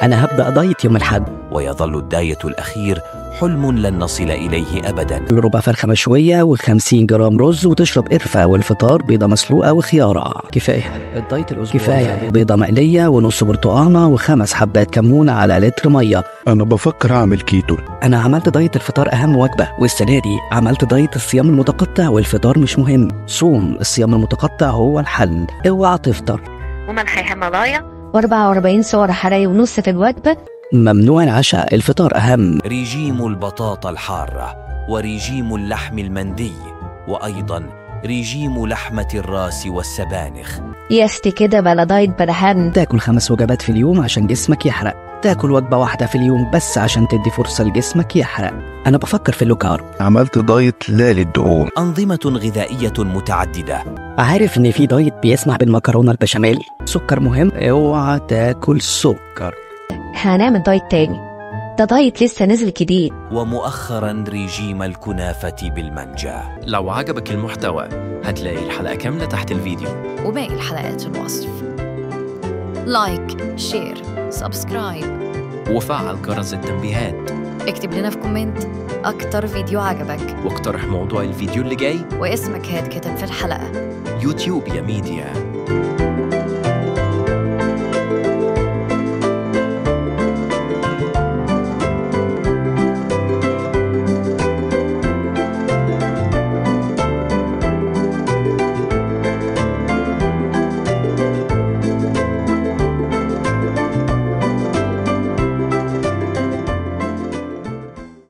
أنا هبدأ دايت يوم الأحد. ويظل الدايت الأخير حلم لن نصل إليه أبداً. ربع فرخة مشوية و50 جرام رز وتشرب قرفة، والفطار بيضة مسلوقة وخيارة. كفاية الدايت الأسبوع كفاية. بيضة مقلية ونص برتقانة و5 حبات كمون على لتر مية. أنا بفكر أعمل كيتو. أنا عملت دايت الفطار أهم وجبة، والسنة دي عملت دايت الصيام المتقطع، والفطار مش مهم. صوم الصيام المتقطع هو الحل. اوعى تفطر. وملح هيمالايا و44 سعر حراري ونص في الوجبة. ممنوع العشاء، الفطار أهم. ريجيم البطاطا الحارة، وريجيم اللحم المندي، وأيضا ريجيم لحمة الراس والسبانخ. يستي كده بلا دايت بلا هم. تاكل 5 وجبات في اليوم عشان جسمك يحرق، تاكل وجبة واحدة في اليوم بس عشان تدي فرصة لجسمك يحرق. أنا بفكر في اللوكارب. عملت دايت لا للدهون. أنظمة غذائية متعددة. عارف إن في دايت بيسمح بالمكرونة البشاميل؟ سكر مهم، اوعى تاكل سكر. هنعمل دايت تاني، ده دايت لسه نزل جديد. ومؤخرا ريجيم الكنافة بالمانجا. لو عجبك المحتوى هتلاقي الحلقة كاملة تحت الفيديو، وباقي الحلقات في الوصف. لايك، شير، سبسكرايب، وفعل جرس التنبيهات. اكتب لنا في كومنت أكتر فيديو عجبك، واقترح موضوع الفيديو اللي جاي، واسمك هيتكتب في الحلقة. يوتيوب يا ميديا.